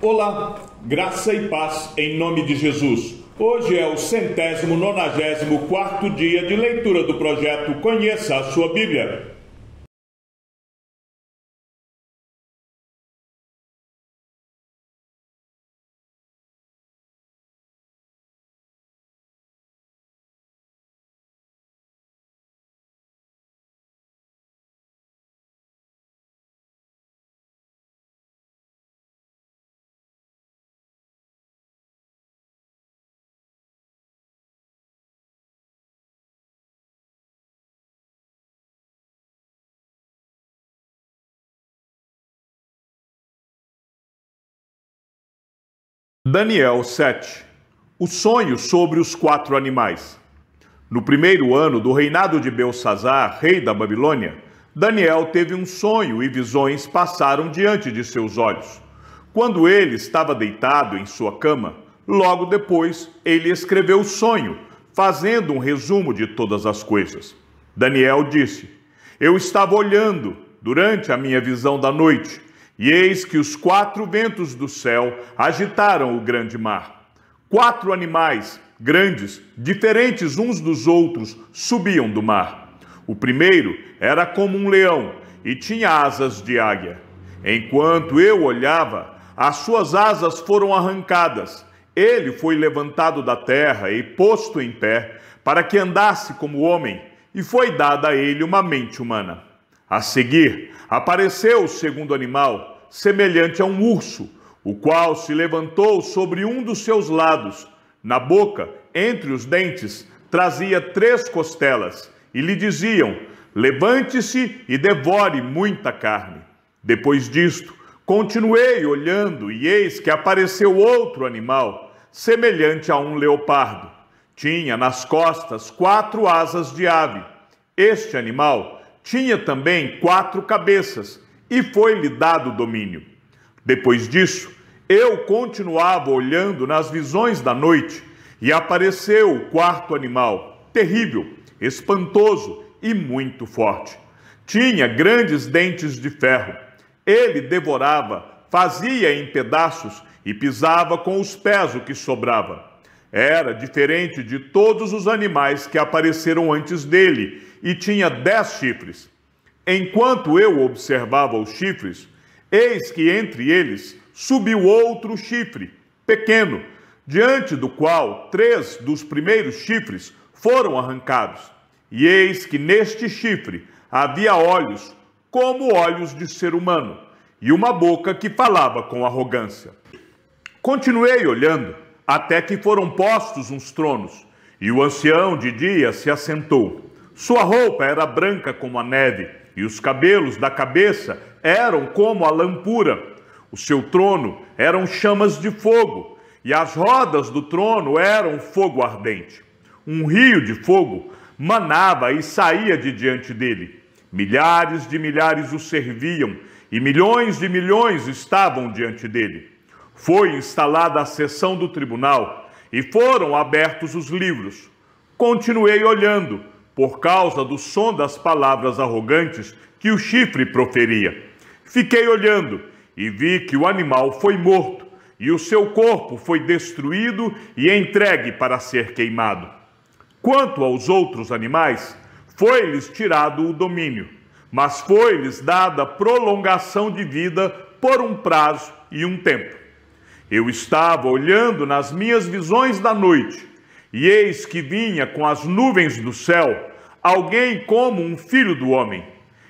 Olá, graça e paz em nome de Jesus. Hoje é o 194º dia de leitura do projeto Conheça a Sua Bíblia. Daniel 7. O sonho sobre os 4 animais. No primeiro ano do reinado de Beltsazar, rei da Babilônia, Daniel teve um sonho e visões passaram diante de seus olhos. Quando ele estava deitado em sua cama, logo depois ele escreveu o sonho, fazendo um resumo de todas as coisas. Daniel disse: Eu estava olhando durante a minha visão da noite, e eis que os 4 ventos do céu agitaram o grande mar. 4 animais grandes, diferentes uns dos outros, subiam do mar. O primeiro era como um leão e tinha asas de águia. Enquanto eu olhava, as suas asas foram arrancadas. Ele foi levantado da terra e posto em pé, para que andasse como homem, e foi dada a ele uma mente humana. A seguir, apareceu o segundo animal, semelhante a um urso, o qual se levantou sobre um dos seus lados. Na boca, entre os dentes, trazia 3 costelas, e lhe diziam: Levante-se e devore muita carne. Depois disto, continuei olhando, e eis que apareceu outro animal, semelhante a um leopardo. Tinha nas costas 4 asas de ave. Este animal tinha também 4 cabeças, e foi-lhe dado domínio. Depois disso, eu continuava olhando nas visões da noite, e apareceu o 4º animal, terrível, espantoso e muito forte. Tinha grandes dentes de ferro. Ele devorava, fazia em pedaços e pisava com os pés o que sobrava. Era diferente de todos os animais que apareceram antes dele, e tinha 10 chifres. Enquanto eu observava os chifres, eis que entre eles subiu outro chifre, pequeno, diante do qual 3 dos primeiros chifres foram arrancados. E eis que neste chifre havia olhos como olhos de ser humano, e uma boca que falava com arrogância. Continuei olhando, até que foram postos uns tronos, e o ancião de dia se assentou. Sua roupa era branca como a neve, e os cabelos da cabeça eram como a lã pura. O seu trono eram chamas de fogo, e as rodas do trono eram fogo ardente. Um rio de fogo manava e saía de diante dele. Milhares de milhares o serviam, e milhões de milhões estavam diante dele. Foi instalada a sessão do tribunal, e foram abertos os livros. Continuei olhando, por causa do som das palavras arrogantes que o chifre proferia. Fiquei olhando e vi que o animal foi morto, e o seu corpo foi destruído e entregue para ser queimado. Quanto aos outros animais, foi-lhes tirado o domínio, mas foi-lhes dada prolongação de vida por um prazo e um tempo. Eu estava olhando nas minhas visões da noite, e eis que vinha com as nuvens do céu alguém como um filho do homem.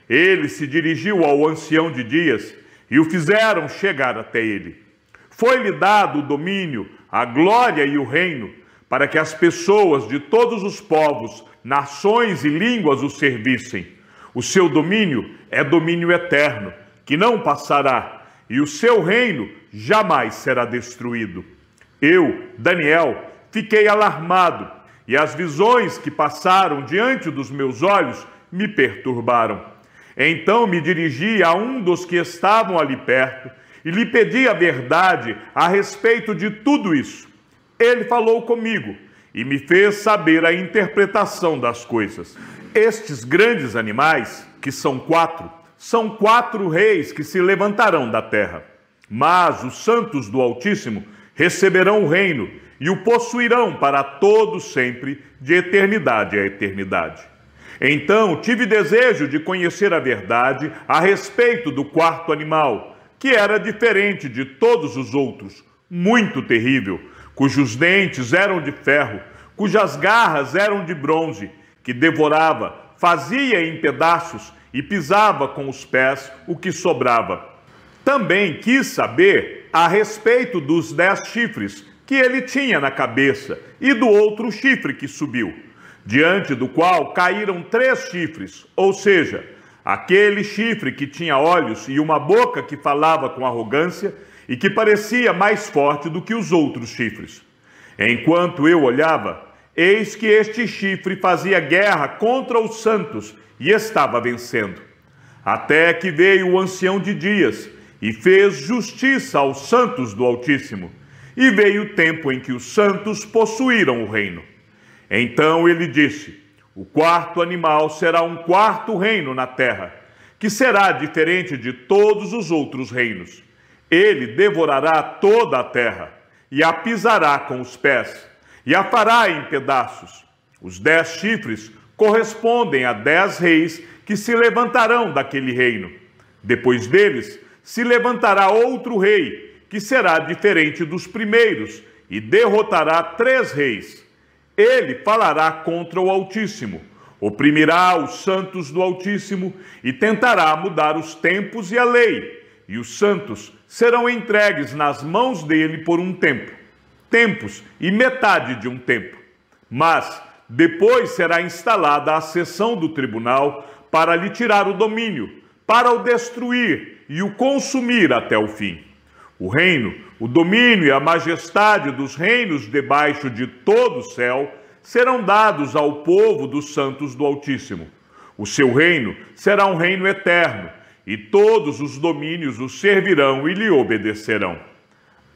Ele se dirigiu ao ancião de dias, e o fizeram chegar até ele. Foi-lhe dado o domínio, a glória e o reino, para que as pessoas de todos os povos, nações e línguas o servissem. O seu domínio é domínio eterno, que não passará, e o seu reino jamais será destruído. Eu, Daniel, fiquei alarmado, e as visões que passaram diante dos meus olhos me perturbaram. Então me dirigi a um dos que estavam ali perto e lhe pedi a verdade a respeito de tudo isso. Ele falou comigo e me fez saber a interpretação das coisas. Estes grandes animais, que são 4, são 4 reis que se levantarão da terra. Mas os santos do Altíssimo receberão o reino e o possuirão para todo sempre, de eternidade a eternidade. Então tive desejo de conhecer a verdade a respeito do quarto animal, que era diferente de todos os outros, muito terrível, cujos dentes eram de ferro, cujas garras eram de bronze, que devorava, fazia em pedaços e pisava com os pés o que sobrava. Também quis saber a respeito dos 10 chifres que ele tinha na cabeça e do outro chifre que subiu, diante do qual caíram 3 chifres, ou seja, aquele chifre que tinha olhos e uma boca que falava com arrogância e que parecia mais forte do que os outros chifres. Enquanto eu olhava, eis que este chifre fazia guerra contra os santos e estava vencendo. Até que veio o ancião de dias e fez justiça aos santos do Altíssimo, e veio o tempo em que os santos possuíram o reino. Então ele disse: o quarto animal será um quarto reino na terra, que será diferente de todos os outros reinos. Ele devorará toda a terra, e a pisará com os pés, e a fará em pedaços. Os 10 chifres correspondem a 10 reis que se levantarão daquele reino. Depois deles, se levantará outro rei, que será diferente dos primeiros, e derrotará 3 reis. Ele falará contra o Altíssimo, oprimirá os santos do Altíssimo e tentará mudar os tempos e a lei, e os santos serão entregues nas mãos dele por um tempo, tempos e metade de um tempo. Mas depois será instalada a sessão do tribunal para lhe tirar o domínio, para o destruir e o consumir até o fim. O reino, o domínio e a majestade dos reinos debaixo de todo o céu serão dados ao povo dos santos do Altíssimo. O seu reino será um reino eterno, e todos os domínios o servirão e lhe obedecerão.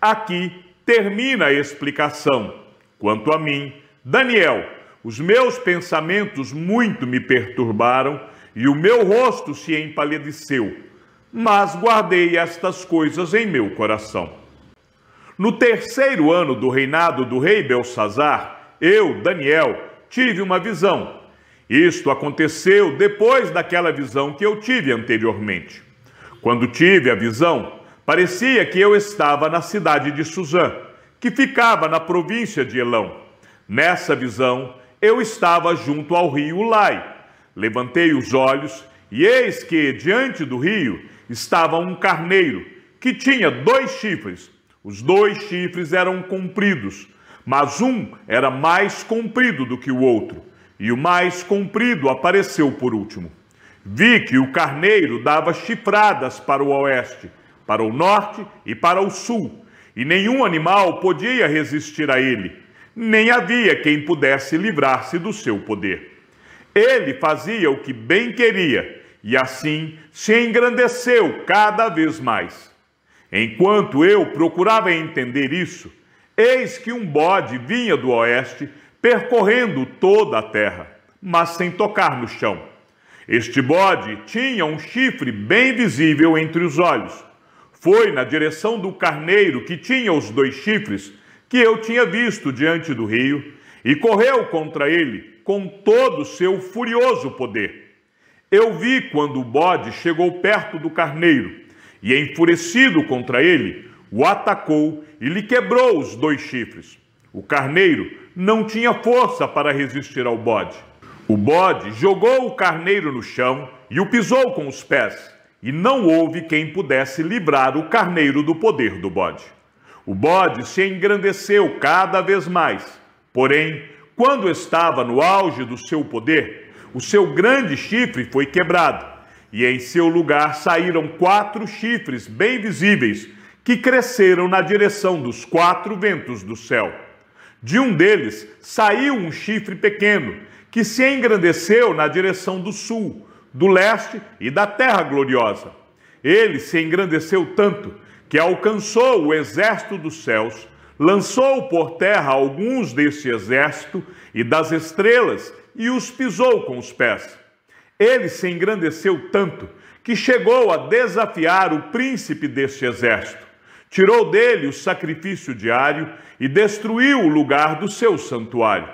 Aqui termina a explicação. Quanto a mim, Daniel, os meus pensamentos muito me perturbaram e o meu rosto se empalideceu, mas guardei estas coisas em meu coração. No 3º ano do reinado do rei Belsazar, eu, Daniel, tive uma visão. Isto aconteceu depois daquela visão que eu tive anteriormente. Quando tive a visão, parecia que eu estava na cidade de Suzã, que ficava na província de Elão. Nessa visão, eu estava junto ao rio Ulai. Levantei os olhos e eis que, diante do rio, estava um carneiro, que tinha 2 chifres. Os 2 chifres eram compridos, mas um era mais comprido do que o outro, e o mais comprido apareceu por último. Vi que o carneiro dava chifradas para o oeste, para o norte e para o sul, e nenhum animal podia resistir a ele, nem havia quem pudesse livrar-se do seu poder. Ele fazia o que bem queria, e assim se engrandeceu cada vez mais. Enquanto eu procurava entender isso, eis que um bode vinha do oeste, percorrendo toda a terra, mas sem tocar no chão. Este bode tinha um chifre bem visível entre os olhos. Foi na direção do carneiro que tinha os 2 chifres que eu tinha visto diante do rio, e correu contra ele com todo o seu furioso poder. Eu vi quando o bode chegou perto do carneiro, e enfurecido contra ele, o atacou e lhe quebrou os 2 chifres. O carneiro não tinha força para resistir ao bode. O bode jogou o carneiro no chão e o pisou com os pés, e não houve quem pudesse livrar o carneiro do poder do bode. O bode se engrandeceu cada vez mais, porém, quando estava no auge do seu poder, o seu grande chifre foi quebrado, e em seu lugar saíram 4 chifres bem visíveis, que cresceram na direção dos 4 ventos do céu. De um deles saiu um chifre pequeno, que se engrandeceu na direção do sul, do leste e da terra gloriosa. Ele se engrandeceu tanto que alcançou o exército dos céus, lançou por terra alguns desse exército e das estrelas e os pisou com os pés. Ele se engrandeceu tanto que chegou a desafiar o príncipe deste exército, Tirou dele o sacrifício diário e destruiu o lugar do seu santuário.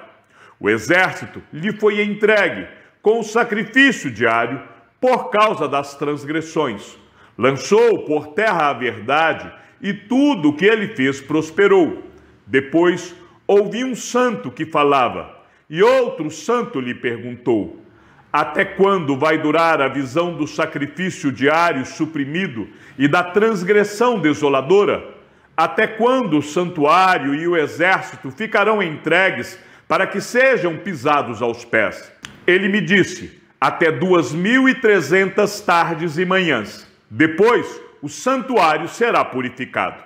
O exército lhe foi entregue com o sacrifício diário por causa das transgressões. Lançou por terra a verdade e tudo o que ele fez prosperou. Depois ouvi um santo que falava, e outro santo lhe perguntou: até quando vai durar a visão do sacrifício diário suprimido e da transgressão desoladora? Até quando o santuário e o exército ficarão entregues para que sejam pisados aos pés? Ele me disse: até 2300 tardes e manhãs. Depois, o santuário será purificado.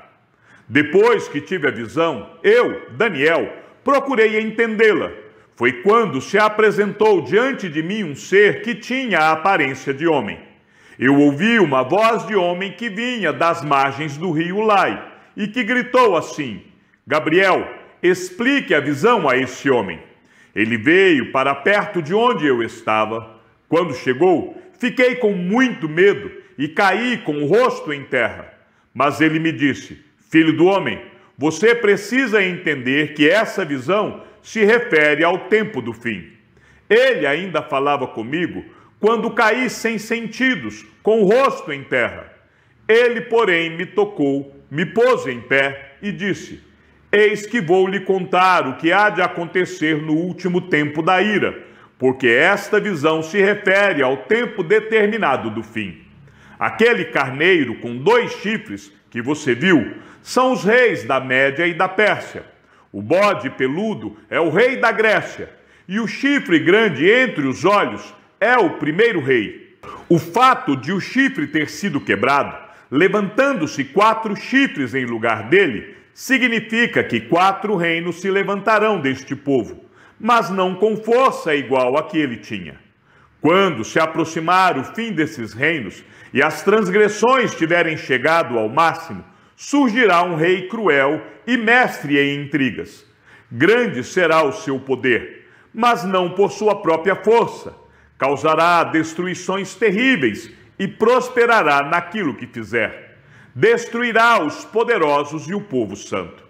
Depois que tive a visão, eu, Daniel, procurei entendê-la. Foi quando se apresentou diante de mim um ser que tinha a aparência de homem. Eu ouvi uma voz de homem que vinha das margens do rio Ulai e que gritou assim: Gabriel, explique a visão a esse homem. Ele veio para perto de onde eu estava. Quando chegou, fiquei com muito medo e caí com o rosto em terra. Mas ele me disse: filho do homem, você precisa entender que essa visão se refere ao tempo do fim. Ele ainda falava comigo quando caí sem sentidos, com o rosto em terra. Ele, porém, me tocou, me pôs em pé e disse: eis que vou lhe contar o que há de acontecer no último tempo da ira, porque esta visão se refere ao tempo determinado do fim. Aquele carneiro com 2 chifres que você viu são os reis da Média e da Pérsia. O bode peludo é o rei da Grécia, e o chifre grande entre os olhos é o primeiro rei. O fato de o chifre ter sido quebrado, levantando-se 4 chifres em lugar dele, significa que 4 reinos se levantarão deste povo, mas não com força igual a que ele tinha. Quando se aproximar o fim desses reinos e as transgressões tiverem chegado ao máximo, surgirá um rei cruel e mestre em intrigas. Grande será o seu poder, mas não por sua própria força. Causará destruições terríveis e prosperará naquilo que fizer. Destruirá os poderosos e o povo santo.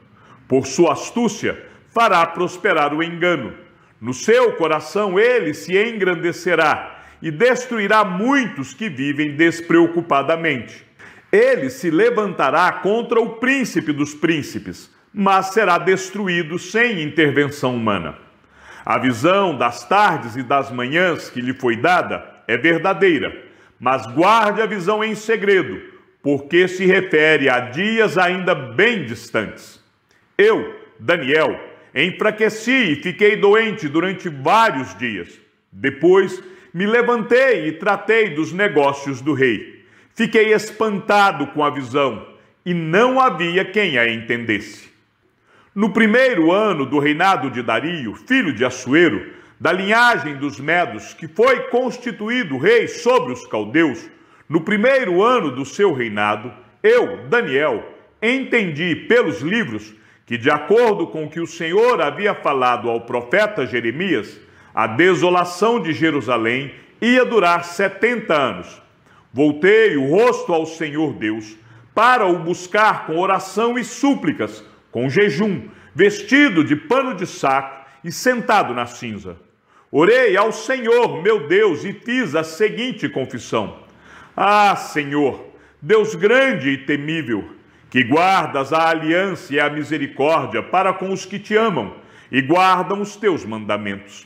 Por sua astúcia, fará prosperar o engano. No seu coração ele se engrandecerá e destruirá muitos que vivem despreocupadamente. Ele se levantará contra o príncipe dos príncipes, mas será destruído sem intervenção humana. A visão das tardes e das manhãs que lhe foi dada é verdadeira, mas guarde a visão em segredo, porque se refere a dias ainda bem distantes. Eu, Daniel, enfraqueci e fiquei doente durante vários dias. Depois me levantei e tratei dos negócios do rei. Fiquei espantado com a visão, e não havia quem a entendesse. No primeiro ano do reinado de Dario, filho de Assuero, da linhagem dos Medos, que foi constituído rei sobre os caldeus, no primeiro ano do seu reinado, eu, Daniel, entendi pelos livros que, de acordo com o que o Senhor havia falado ao profeta Jeremias, a desolação de Jerusalém ia durar 70 anos. Voltei o rosto ao Senhor Deus para o buscar com oração e súplicas, com jejum, vestido de pano de saco e sentado na cinza. Orei ao Senhor, meu Deus, e fiz a seguinte confissão: ah, Senhor, Deus grande e temível, que guardas a aliança e a misericórdia para com os que te amam e guardam os teus mandamentos.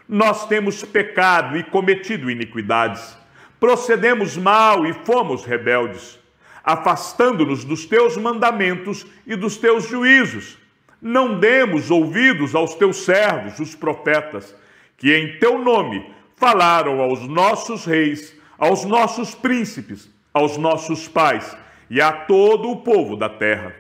Nós temos pecado e cometido iniquidades. Procedemos mal e fomos rebeldes, afastando-nos dos teus mandamentos e dos teus juízos. Não demos ouvidos aos teus servos, os profetas, que em teu nome falaram aos nossos reis, aos nossos príncipes, aos nossos pais e a todo o povo da terra.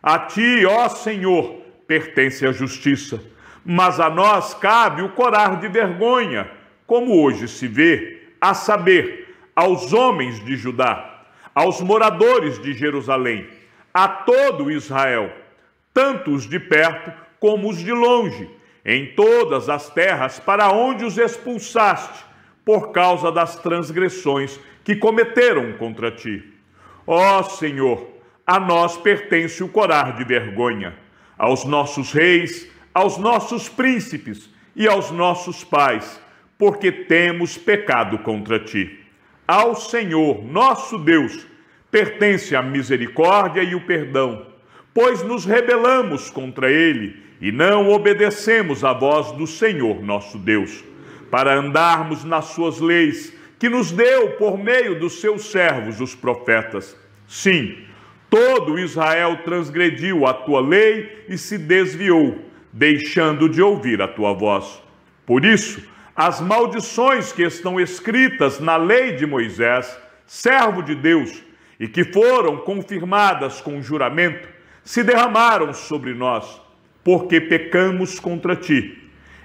A ti, ó Senhor, pertence a justiça, mas a nós cabe o corar de vergonha, como hoje se vê, a saber, aos homens de Judá, aos moradores de Jerusalém, a todo Israel, tanto os de perto como os de longe, em todas as terras para onde os expulsaste, por causa das transgressões que cometeram contra ti. Ó Senhor, a nós pertence o corar de vergonha, aos nossos reis, aos nossos príncipes e aos nossos pais, porque temos pecado contra ti. Ao Senhor, nosso Deus, pertence a misericórdia e o perdão, pois nos rebelamos contra ele e não obedecemos à voz do Senhor, nosso Deus, para andarmos nas suas leis, que nos deu por meio dos seus servos, os profetas. Sim, todo Israel transgrediu a tua lei e se desviou, deixando de ouvir a tua voz. Por isso, as maldições que estão escritas na lei de Moisés, servo de Deus, e que foram confirmadas com juramento, se derramaram sobre nós, porque pecamos contra ti.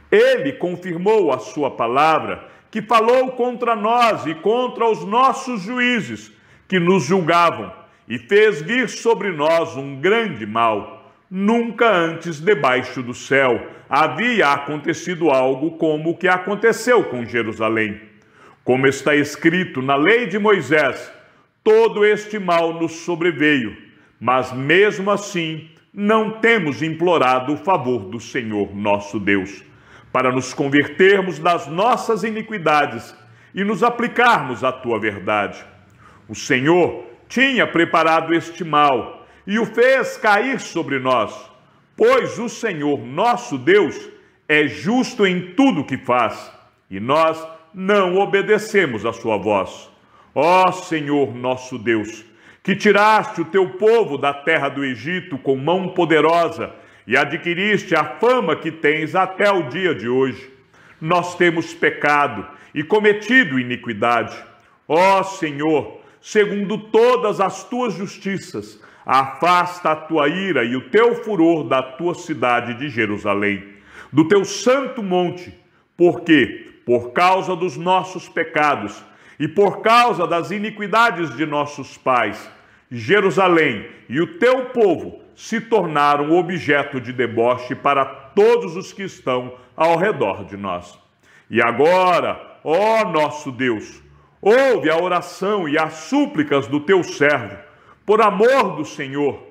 Ele confirmou a sua palavra, que falou contra nós e contra os nossos juízes, que nos julgavam, e fez vir sobre nós um grande mal. Nunca antes debaixo do céu havia acontecido algo como o que aconteceu com Jerusalém. Como está escrito na lei de Moisés, todo este mal nos sobreveio, mas mesmo assim não temos implorado o favor do Senhor nosso Deus, para nos convertermos das nossas iniquidades e nos aplicarmos à tua verdade. O Senhor tinha preparado este mal e o fez cair sobre nós, pois o Senhor nosso Deus é justo em tudo que faz, e nós não obedecemos à sua voz. Ó Senhor nosso Deus, que tiraste o teu povo da terra do Egito com mão poderosa e adquiriste a fama que tens até o dia de hoje. Nós temos pecado e cometido iniquidade. Ó Senhor, segundo todas as tuas justiças, afasta a tua ira e o teu furor da tua cidade de Jerusalém, do teu santo monte, porque, por causa dos nossos pecados e por causa das iniquidades de nossos pais, Jerusalém e o teu povo se tornaram objeto de deboche para todos os que estão ao redor de nós. E agora, ó nosso Deus, ouve a oração e as súplicas do teu servo. Por amor do Senhor,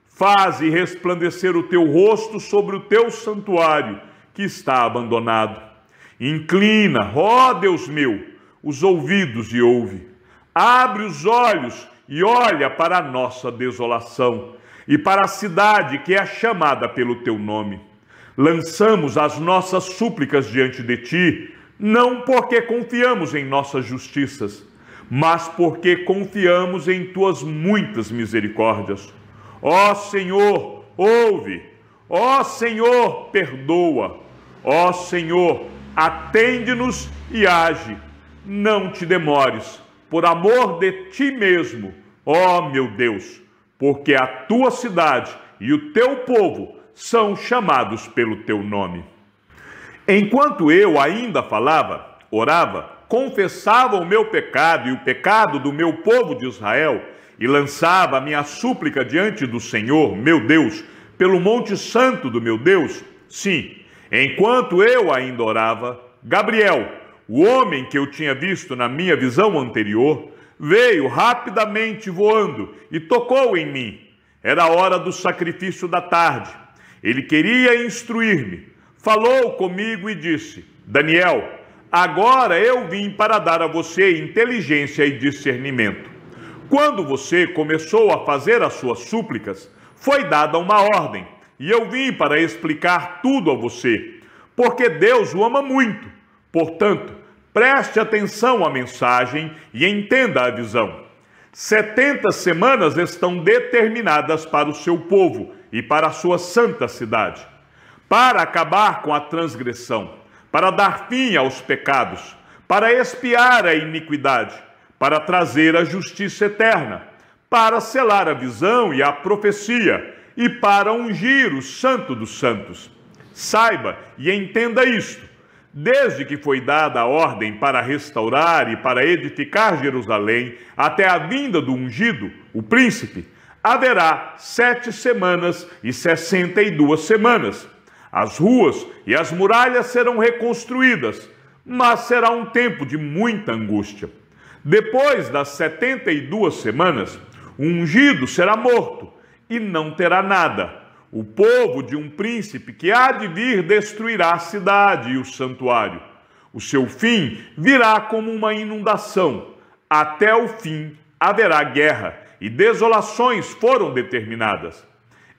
faze resplandecer o teu rosto sobre o teu santuário, que está abandonado. Inclina, ó Deus meu, os ouvidos e ouve. Abre os olhos e olha para a nossa desolação e para a cidade que é chamada pelo teu nome. Lançamos as nossas súplicas diante de ti, não porque confiamos em nossas justiças, mas porque confiamos em tuas muitas misericórdias. Ó Senhor, ouve. Ó Senhor, perdoa. Ó Senhor, atende-nos e age. Não te demores, por amor de ti mesmo, ó meu Deus, porque a tua cidade e o teu povo são chamados pelo teu nome. Enquanto eu ainda falava, orava, confessava o meu pecado e o pecado do meu povo de Israel, e lançava a minha súplica diante do Senhor, meu Deus, pelo monte santo do meu Deus, sim, enquanto eu ainda orava, Gabriel, o homem que eu tinha visto na minha visão anterior, veio rapidamente voando e tocou em mim. Era a hora do sacrifício da tarde. Ele queria instruir-me. Falou comigo e disse: Daniel, agora eu vim para dar a você inteligência e discernimento. Quando você começou a fazer as suas súplicas, foi dada uma ordem, e eu vim para explicar tudo a você, porque Deus o ama muito. Portanto, preste atenção à mensagem e entenda a visão. 70 semanas estão determinadas para o seu povo e para a sua santa cidade, para acabar com a transgressão, para dar fim aos pecados, para expiar a iniquidade, para trazer a justiça eterna, para selar a visão e a profecia e para ungir o Santo dos Santos. Saiba e entenda isto. Desde que foi dada a ordem para restaurar e para edificar Jerusalém, até a vinda do ungido, o príncipe, haverá 7 semanas e 62 semanas. As ruas e as muralhas serão reconstruídas, mas será um tempo de muita angústia. Depois das 72 semanas, O ungido será morto e não terá nada. O povo de um príncipe que há de vir destruirá a cidade e o santuário. O seu fim virá como uma inundação. Até o fim haverá guerra, e desolações foram determinadas.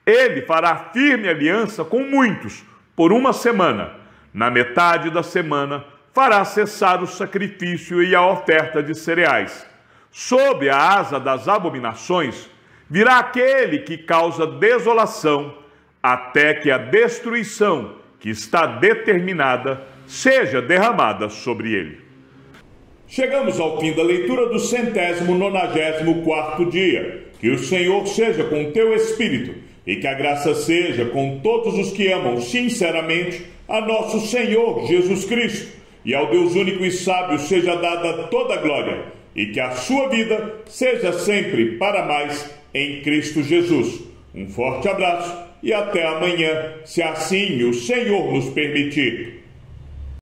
Ele fará firme aliança com muitos por uma semana. Na metade da semana, fará cessar o sacrifício e a oferta de cereais. Sob a asa das abominações, virá aquele que causa desolação, até que a destruição que está determinada seja derramada sobre ele. Chegamos ao fim da leitura do 194º dia. Que o Senhor seja com o teu espírito e que a graça seja com todos os que amam sinceramente a nosso Senhor Jesus Cristo. E ao Deus único e sábio seja dada toda a glória, e que a sua vida seja sempre para mais em Cristo Jesus. Um forte abraço e até amanhã, se assim o Senhor nos permitir.